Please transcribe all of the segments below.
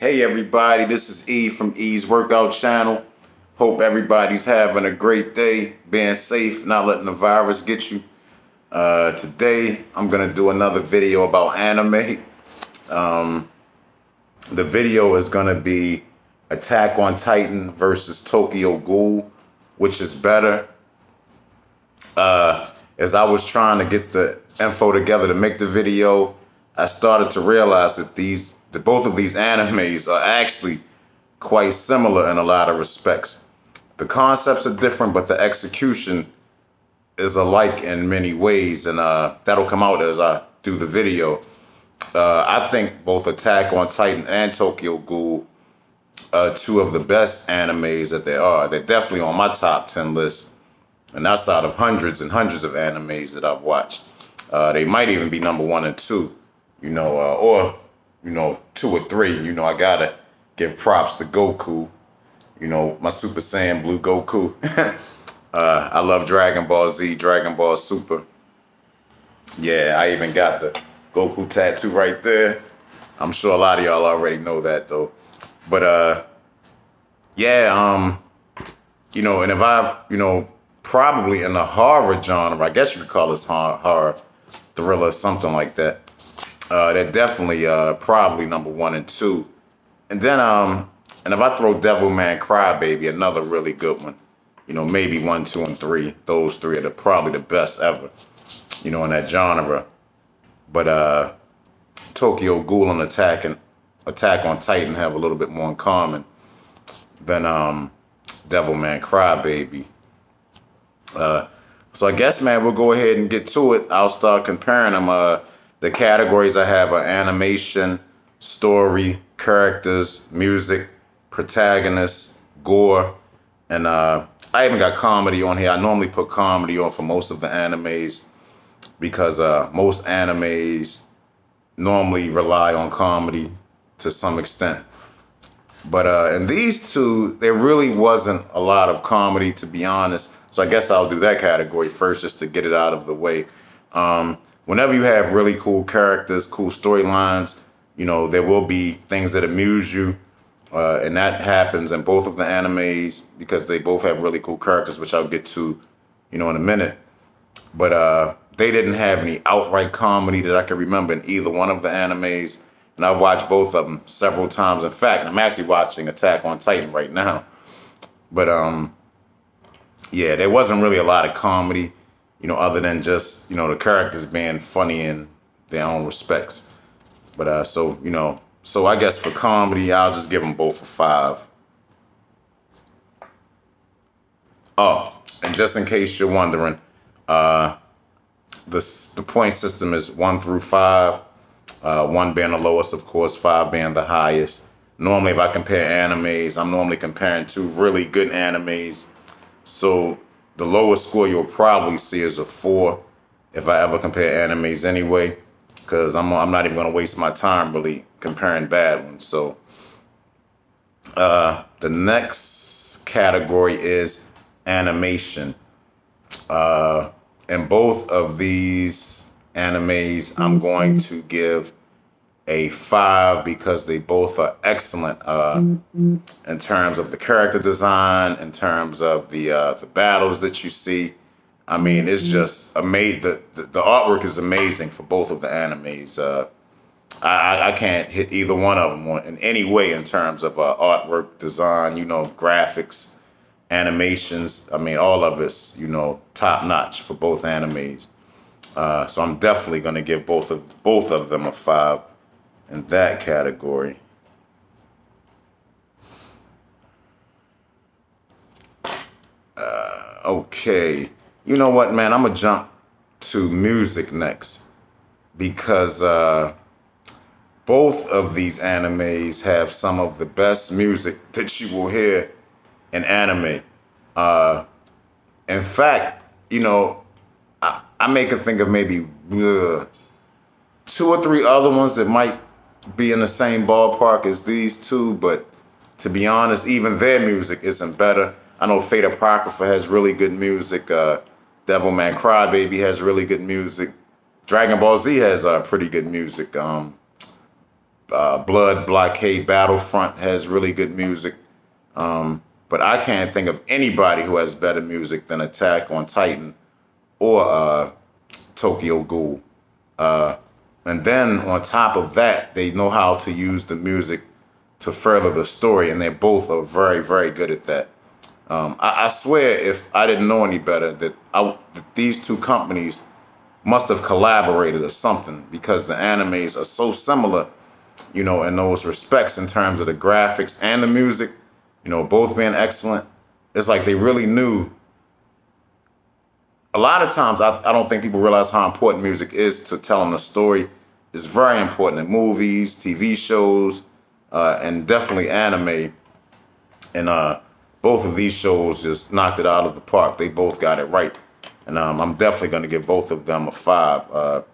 Hey everybody, this is E from E's Workout Channel. Hope everybody's having a great day, being safe, not letting the virus get you. Today, I'm going to do another video about anime. The video is going to be Attack on Titan versus Tokyo Ghoul, which is better. As I was trying to get the info together to make the video, I started to realize that both of these animes are actually quite similar in a lot of respects. The concepts are different, but the execution is alike in many ways, and that'll come out as I do the video. I think both Attack on Titan and Tokyo Ghoul are two of the best animes that there are. They're definitely on my top 10 list, and that's out of hundreds and hundreds of animes that I've watched. They might even be number 1 and 2, or 2 or 3. I gotta give props to Goku, my Super Saiyan Blue Goku. I love Dragon Ball Z, Dragon Ball Super. Yeah, I even got the Goku tattoo right there. I'm sure a lot of y'all already know that though. But yeah, and if I, probably in the horror genre, I guess you could call this horror thriller, something like that. They're definitely probably number 1 and 2. And then and if I throw Devilman Crybaby, another really good one, maybe 1, 2, and 3. Those 3 are probably the best ever, in that genre. But Tokyo Ghoul and Attack on Titan have a little bit more in common than Devilman Crybaby. So I guess, man, we'll go ahead and get to it. I'll start comparing them. The categories I have are animation, story, characters, music, protagonists, gore, and I even got comedy on here. I normally put comedy on for most of the animes because most animes normally rely on comedy to some extent. But in these two, there really wasn't a lot of comedy, to be honest. So I guess I'll do that category first just to get it out of the way. Whenever you have really cool characters, cool storylines, there will be things that amuse you. And that happens in both of the animes because they both have really cool characters, which I'll get to, in a minute. But they didn't have any outright comedy that I can remember in either one of the animes. And I've watched both of them several times. In fact, I'm actually watching Attack on Titan right now. But yeah, there wasn't really a lot of comedy, other than just, the characters being funny in their own respects. But so I guess for comedy, I'll just give them both a 5. Oh, and just in case you're wondering, the point system is 1 through 5. 1 being the lowest, of course, 5 being the highest. Normally, if I compare animes, I'm normally comparing 2 really good animes. So the lowest score you'll probably see is a 4 if I ever compare animes anyway, because I'm not even going to waste my time really comparing bad ones. So the next category is animation. In both of these animes, I'm going to give a 5 because they both are excellent in terms of the character design, in terms of the battles that you see. I mean, it's just amazing. The artwork is amazing for both of the animes. I can't hit either one of them in any way in terms of artwork, design, graphics, animations. I mean, all of it's, top notch for both animes. So I'm definitely going to give both of them a 5 in that category. Okay. You know what, man? I'm going to jump to music next because both of these animes have some of the best music that you will hear in anime. In fact, I make it think of maybe 2 or 3 other ones that might be in the same ballpark as these two, but to be honest, even their music isn't better. I know Fate Apocrypha has really good music. Devilman Crybaby has really good music. Dragon Ball Z has pretty good music. Blood Blockade Battlefront has really good music. But I can't think of anybody who has better music than Attack on Titan or Tokyo Ghoul. And then on top of that, they know how to use the music to further the story, and they both are very, very good at that. I swear, if I didn't know any better, that these two companies must have collaborated or something, because the animes are so similar, you know, in those respects in terms of the graphics and the music, you know, both being excellent. It's like they really knew. A lot of times, I don't think people realize how important music is to telling a story. It's very important in movies, TV shows, and definitely anime. And both of these shows just knocked it out of the park. They both got it right. And I'm definitely going to give both of them a 5.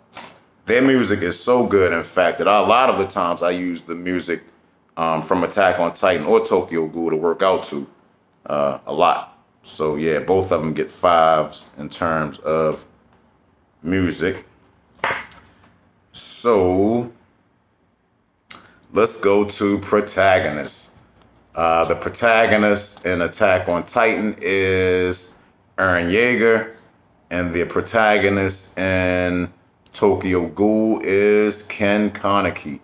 Their music is so good, in fact, that a lot of the times I use the music from Attack on Titan or Tokyo Ghoul to work out to a lot. So, yeah, both of them get 5s in terms of music. So, let's go to protagonists. The protagonist in Attack on Titan is Eren Yeager, and the protagonist in Tokyo Ghoul is Ken Kaneki.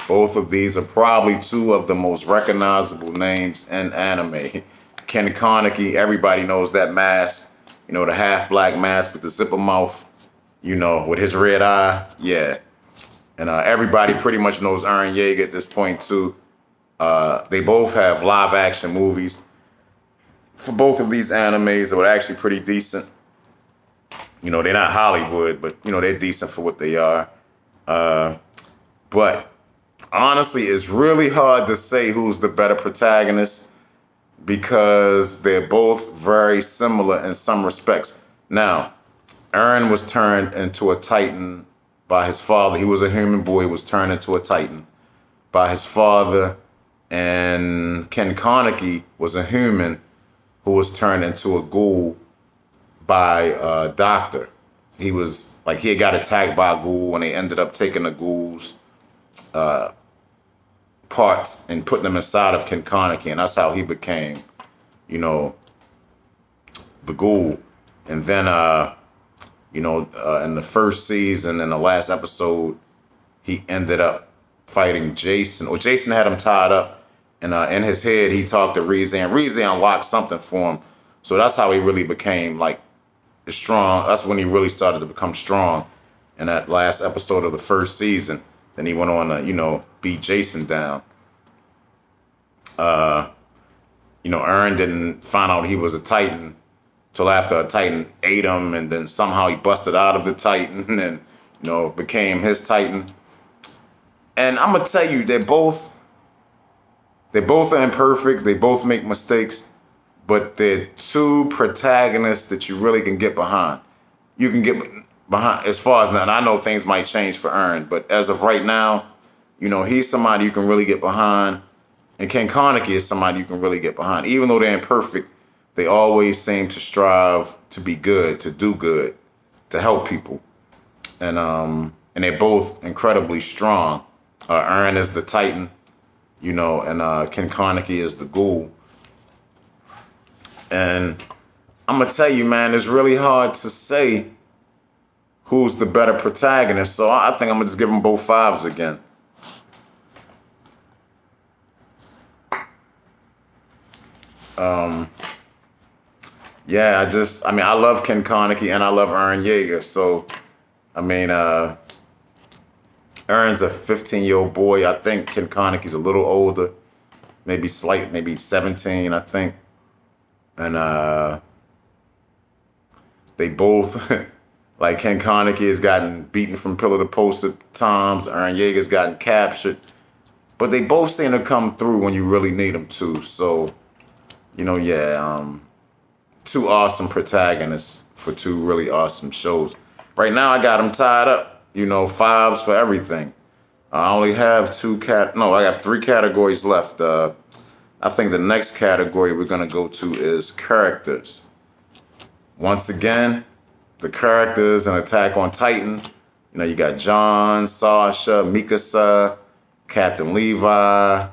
Both of these are probably two of the most recognizable names in anime. Ken Kaneki, everybody knows that mask, you know, the half-black mask with the zipper mouth, you know, with his red eye, yeah. And everybody pretty much knows Eren Yeager at this point, too. They both have live-action movies. For both of these animes, they were actually pretty decent. You know, they're not Hollywood, but, you know, they're decent for what they are. But honestly, it's really hard to say who's the better protagonist, because they're both very similar in some respects. Now, Eren was turned into a Titan by his father. He was a human boy, was turned into a Titan by his father. And Ken Kaneki was a human who was turned into a ghoul by a doctor. He was like, he had got attacked by a ghoul, and they ended up taking the ghoul's parts and putting them inside of Ken Kaneki, and that's how he became, you know, the ghoul. And then, you know, in the first season, in the last episode, he ended up fighting Jason, or Jason had him tied up, and in his head, he talked to Rize, and Rize unlocked something for him. So that's how he really became, like, strong. That's when he really started to become strong, in that last episode of the first season. Then he went on to, you know, beat Jason down. You know, Eren didn't find out he was a Titan till after a Titan ate him, and then somehow he busted out of the Titan and, you know, became his Titan. And I'm gonna tell you, they both are imperfect. They both make mistakes, but they're two protagonists that you really can get behind. You can get behind as far as now. And I know things might change for Eren, but as of right now, you know, he's somebody you can really get behind. And Ken Kaneki is somebody you can really get behind. Even though they're imperfect, they always seem to strive to be good, to do good, to help people. And they're both incredibly strong. Eren is the Titan, you know, and Ken Kaneki is the ghoul. And I'm going to tell you, man, it's really hard to say who's the better protagonist. So I think I'm going to just give them both 5s again. Yeah, I mean, I love Ken Kaneki and I love Eren Yeager. So, I mean, Eren's a 15-year-old boy. I think Ken Kaneki's a little older, maybe 17, I think. And they both, like Ken Kaneki has gotten beaten from pillar to post at times. Eren Yeager's gotten captured. But they both seem to come through when you really need them to. So, you know, yeah, two awesome protagonists for two really awesome shows. Right now, I got them tied up, you know, 5s for everything. I only have I have 3 categories left. I think the next category we're going to go to is characters. Once again, the characters in Attack on Titan. You know, you got John, Sasha, Mikasa, Captain Levi,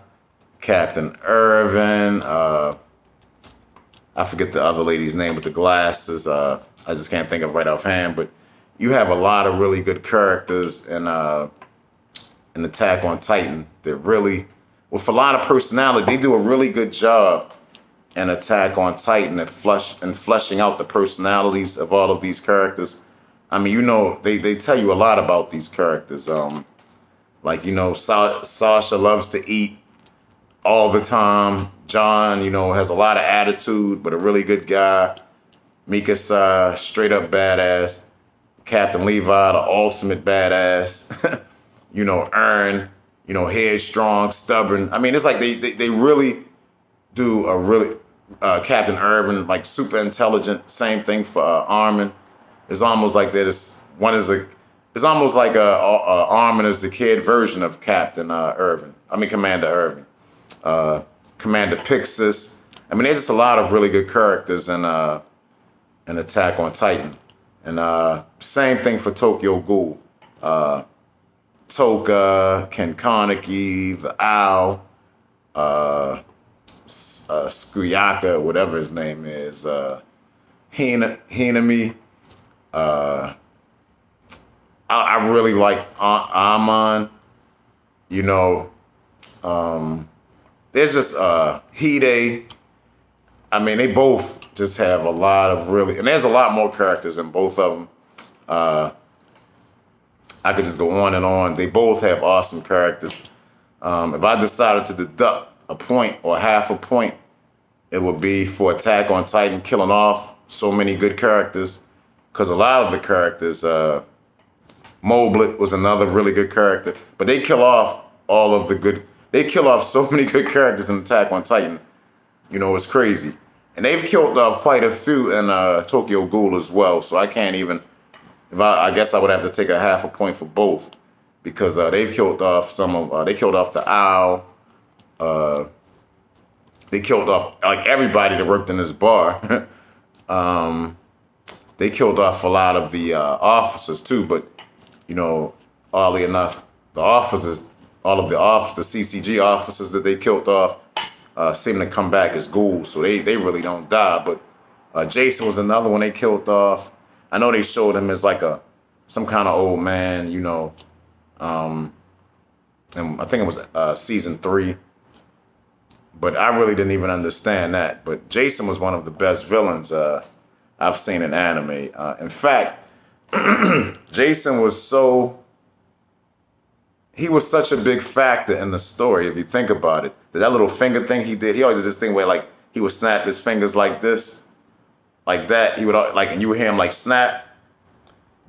Captain Irvin. I forget the other lady's name with the glasses. I just can't think of right offhand. But you have a lot of really good characters in Attack on Titan that really, with a lot of personality, they do a really good job in Attack on Titan and fleshing out the personalities of all of these characters. I mean, you know, they tell you a lot about these characters. Like, you know, Sasha loves to eat all the time. John, you know, has a lot of attitude, but a really good guy. Mikasa, straight up badass. Captain Levi, the ultimate badass. You know, Ern, you know, headstrong, stubborn. I mean, it's like they really do a really, Captain Irvin, like super intelligent. Same thing for Armin. It's almost like it's almost like Armin is the kid version of Captain Irvin. I mean, Commander Irvin. Commander Pixis. I mean, there's just a lot of really good characters in Attack on Titan. And same thing for Tokyo Ghoul. Toka, Ken Kaneki, the Owl, Skuyaka, whatever his name is, Hinami. I really like Amon. You know, there's just Hide. I mean, they both just have a lot of really, and there's a lot more characters in both of them. I could just go on and on. They both have awesome characters. If I decided to deduct a point or half a point, it would be for Attack on Titan killing off so many good characters. Because a lot of the characters, Moblet was another really good character, but they kill off all of the good. They kill off so many good characters in Attack on Titan. You know, it's crazy. And they've killed off quite a few in Tokyo Ghoul as well. So I can't even, I guess I would have to take a half a point for both. Because they've killed off they killed off the Owl. They killed off like everybody that worked in this bar. They killed off a lot of the officers too. But, you know, oddly enough, the officers, all of the CCG officers that they killed off, seem to come back as ghouls, so they really don't die. But Jason was another one they killed off. I know they showed him as like some kind of old man, you know, and I think it was season 3. But I really didn't even understand that. But Jason was one of the best villains I've seen in anime. In fact, Jason was he was such a big factor in the story, if you think about it. That little finger thing he did, he always did this thing where like he would snap his fingers like this, like that. He would like, and you would hear him like snap.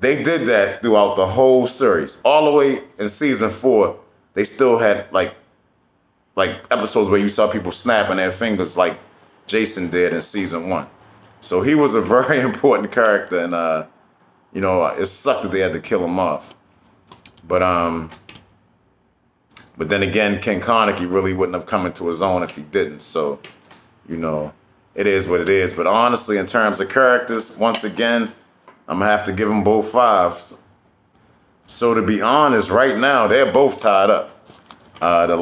They did that throughout the whole series. All the way in season 4, they still had like episodes where you saw people snapping their fingers like Jason did in season 1. So he was a very important character, and you know, it sucked that they had to kill him off. But then again, Ken Kaneki really wouldn't have come into his own if he didn't. So, you know, it is what it is. But honestly, in terms of characters, once again, I'm going to have to give them both 5s. So to be honest, right now, they're both tied up. The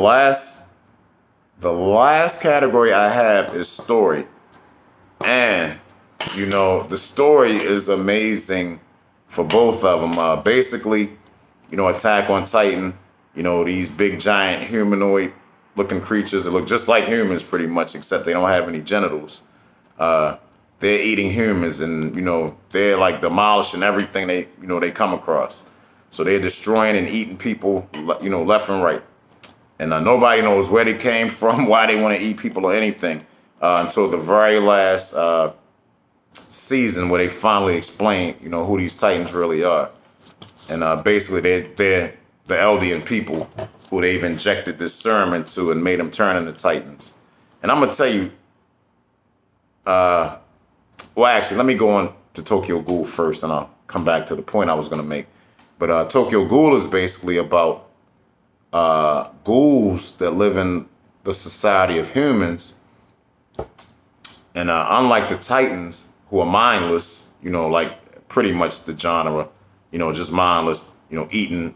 last category I have is story. And, you know, the story is amazing for both of them. Basically, you know, Attack on Titan, you know, these big, giant, humanoid-looking creatures that look just like humans pretty much, except they don't have any genitals. They're eating humans, and, you know, they're, like, demolishing everything they come across. So they're destroying and eating people, you know, left and right. And nobody knows where they came from, why they want to eat people or anything, until the very last season where they finally explain, you know, who these Titans really are. And basically, they're the Eldian people who they've injected this serum into and made them turn into Titans. And I'm going to tell you, well, actually, let me go on to Tokyo Ghoul first, and I'll come back to the point I was going to make. But Tokyo Ghoul is basically about ghouls that live in the society of humans. And unlike the Titans, who are mindless, you know, like pretty much the genre, you know, just mindless, you know, eating,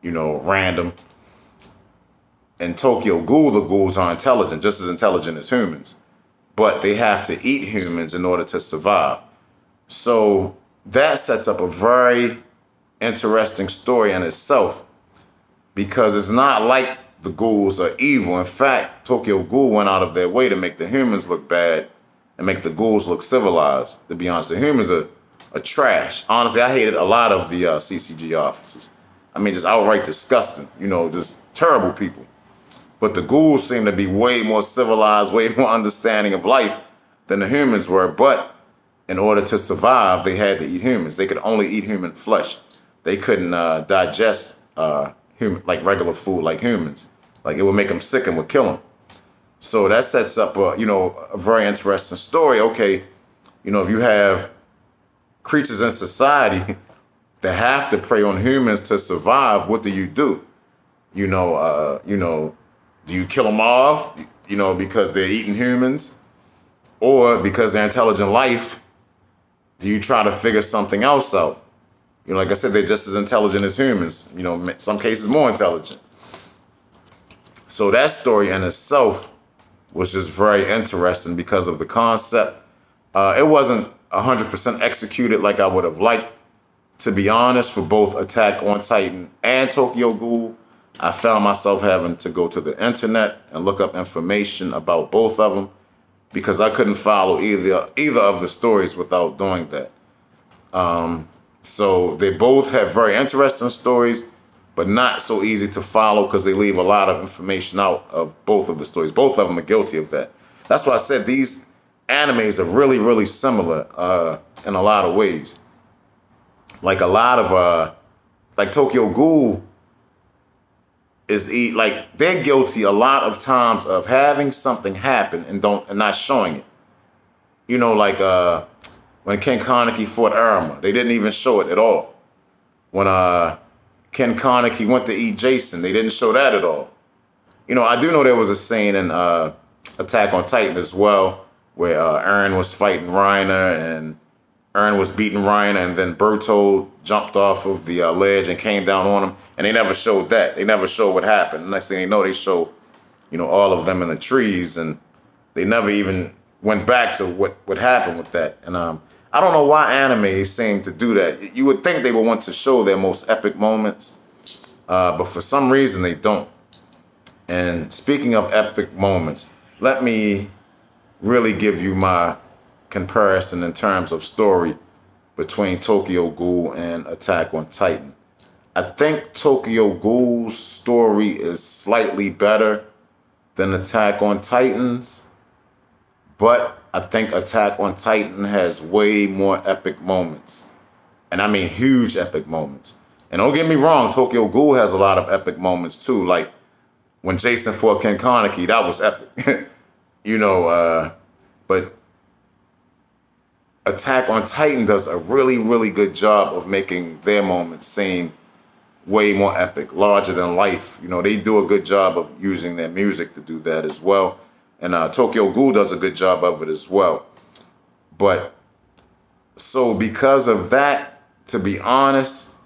you know, random. In Tokyo Ghoul, the ghouls are intelligent, just as intelligent as humans, but they have to eat humans in order to survive. So that sets up a very interesting story in itself, because it's not like the ghouls are evil. In fact, Tokyo Ghoul went out of their way to make the humans look bad and make the ghouls look civilized. To be honest, the humans are trash. Honestly, I hated a lot of the CCG officers. I mean, just outright disgusting, you know, just terrible people. But the ghouls seem to be way more civilized, way more understanding of life than the humans were. But in order to survive, they had to eat humans. They could only eat human flesh. They couldn't digest human, like regular food like humans. Like, it would make them sick and would kill them. So that sets up a very interesting story. Okay, you know, if you have creatures in society that have to prey on humans to survive, what do? You know, do you kill them off, you know, because they're eating humans, or because they're intelligent life? Do you try to figure something else out? You know, like I said, they're just as intelligent as humans, you know, in some cases more intelligent. So that story in itself was just very interesting because of the concept. It wasn't 100% executed like I would have liked. To be honest, for both Attack on Titan and Tokyo Ghoul, I found myself having to go to the internet and look up information about both of them, because I couldn't follow either of the stories without doing that. So they both have very interesting stories, but not so easy to follow because they leave a lot of information out of both of the stories. Both of them are guilty of that. That's why I said these animes are really, really similar in a lot of ways. Like a lot of, like Tokyo Ghoul is like they're guilty a lot of times of having something happen and not showing it. You know, like when Ken Kaneki fought Arima, they didn't even show it at all. When Ken Kaneki went to eat Jason, they didn't show that at all. You know, I do know there was a scene in Attack on Titan as well, where Eren was fighting Reiner, and Eren was beating Reiner, and then Bertold jumped off of the ledge and came down on him, and they never showed that. They never showed what happened. Next thing you know, they show, you know, all of them in the trees, and they never even went back to what happened with that. And I don't know why anime seem to do that. You would think they would want to show their most epic moments, but for some reason they don't. And speaking of epic moments, let me really give you my comparison in terms of story between Tokyo Ghoul and Attack on Titan. I think Tokyo Ghoul's story is slightly better than Attack on Titan's, but I think Attack on Titan has way more epic moments. And I mean huge epic moments. And don't get me wrong, Tokyo Ghoul has a lot of epic moments too. Like when Jason fought Ken Kaneki, that was epic. You know, but Attack on Titan does a really, really good job of making their moments seem way more epic, larger than life. You know, they do a good job of using their music to do that as well. And Tokyo Ghoul does a good job of it as well. But so because of that, to be honest,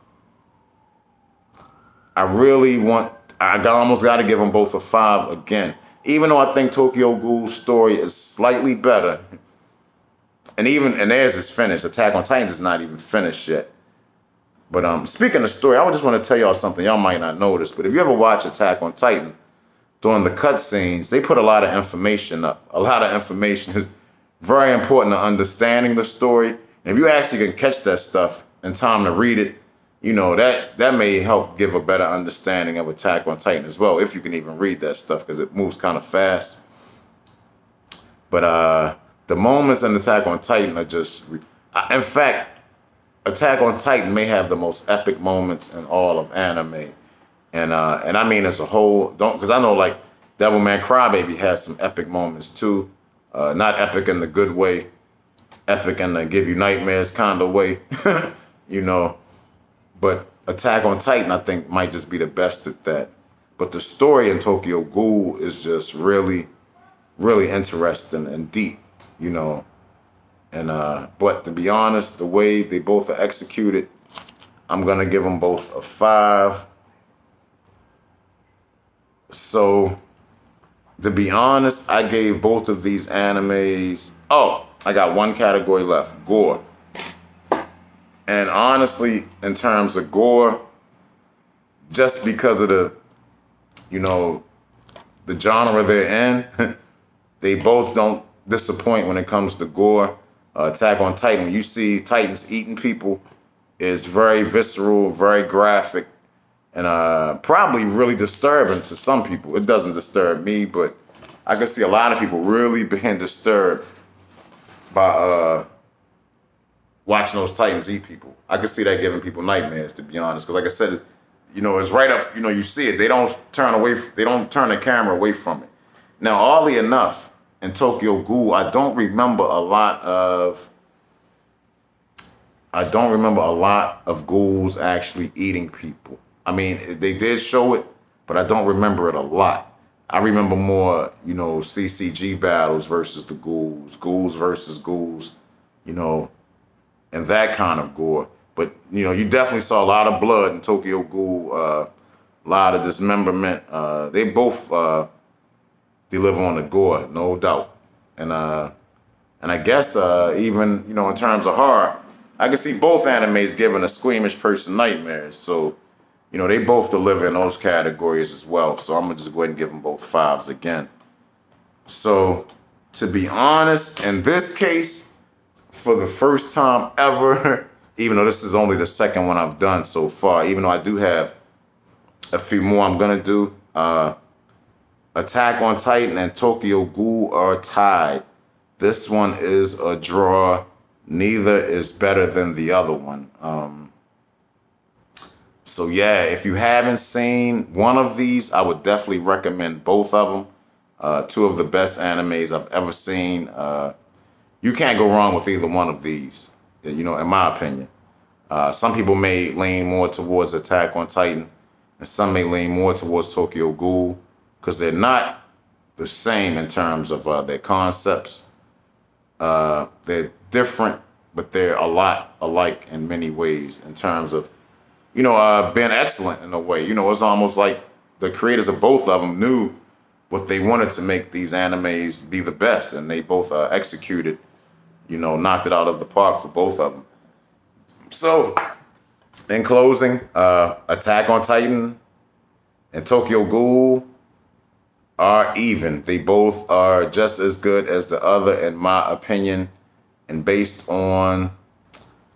I almost got to give them both a 5 again. Even though I think Tokyo Ghoul's story is slightly better, and theirs is finished. Attack on Titan is not even finished yet. But speaking of story, I just want to tell y'all something y'all might not notice. But if you ever watch Attack on Titan, during the cutscenes, they put a lot of information up. A lot of information is very important to understanding the story. And if you actually can catch that stuff in time to read it, you know, that may help give a better understanding of Attack on Titan as well, if you can even read that stuff, because it moves kind of fast. But the moments in Attack on Titan are just... in fact, Attack on Titan may have the most epic moments in all of anime. And I mean as a whole, because I know like Devilman Crybaby has some epic moments too. Not epic in the good way, epic in the give you nightmares kind of way, you know. But Attack on Titan, I think, might just be the best at that. But the story in Tokyo Ghoul is just really, really interesting and deep, you know. And but to be honest, the way they both are executed, I'm gonna give them both a 5. So, to be honest, I gave both of these animes. Oh, I got one category left, gore. And honestly, in terms of gore, just because of the, you know, the genre they're in, they both don't disappoint when it comes to gore. Attack on Titan, when you see Titans eating people, is very visceral, very graphic, and probably really disturbing to some people. It doesn't disturb me, but I can see a lot of people really being disturbed by watching those Titans eat people. I can see that giving people nightmares, to be honest. Because like I said, you know, it's right up, you know, you see it. They don't turn away, they don't turn the camera away from it. Now, oddly enough, in Tokyo Ghoul, I don't remember a lot of ghouls actually eating people. I mean, they did show it, but I don't remember it a lot. I remember more, you know, CCG battles versus the ghouls, ghouls versus ghouls, you know, and that kind of gore. But, you know, you definitely saw a lot of blood in Tokyo Ghoul, a lot of dismemberment. They both deliver on the gore, no doubt. And I guess even, you know, in terms of horror, I can see both animes giving a squeamish person nightmares. So, you know, they both deliver in those categories as well. So I'm going to just go ahead and give them both 5s again. So, to be honest, in this case, for the first time ever, even though this is only the second one I've done so far, even though I do have a few more I'm going to do, Attack on Titan and Tokyo Ghoul are tied. This one is a draw. Neither is better than the other one. So yeah, if you haven't seen one of these, I would definitely recommend both of them. 2 of the best animes I've ever seen. You can't go wrong with either one of these, you know, in my opinion. Some people may lean more towards Attack on Titan, and some may lean more towards Tokyo Ghoul, because they're not the same in terms of their concepts. They're different, but they're a lot alike in many ways in terms of, you know, being excellent in a way. You know, it's almost like the creators of both of them knew what they wanted to make these animes be the best, and they both executed, you know, knocked it out of the park for both of them. So, in closing, Attack on Titan and Tokyo Ghoul are even. They both are just as good as the other, in my opinion, and based on,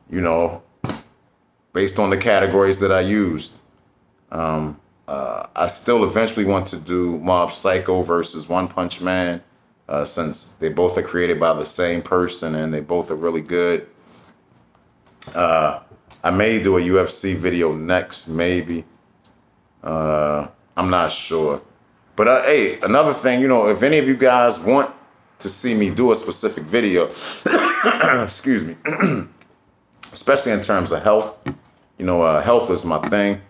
you know, based on the categories that I used. I still eventually want to do Mob Psycho versus One Punch Man, since they both are created by the same person and they both are really good. I may do a UFC video next, maybe. I'm not sure. But hey, another thing, you know, if any of you guys want to see me do a specific video, excuse me, especially in terms of health, you know, health is my thing.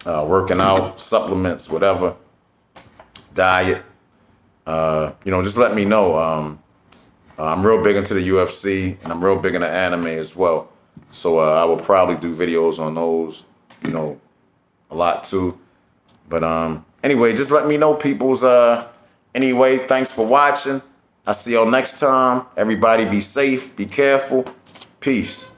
Working out, supplements, whatever, diet, you know, just let me know. I'm real big into the UFC, and I'm real big into anime as well. So I will probably do videos on those, you know, a lot too. But anyway, just let me know, peoples. Anyway, thanks for watching. I'll see y'all next time. Everybody be safe, be careful. Peace.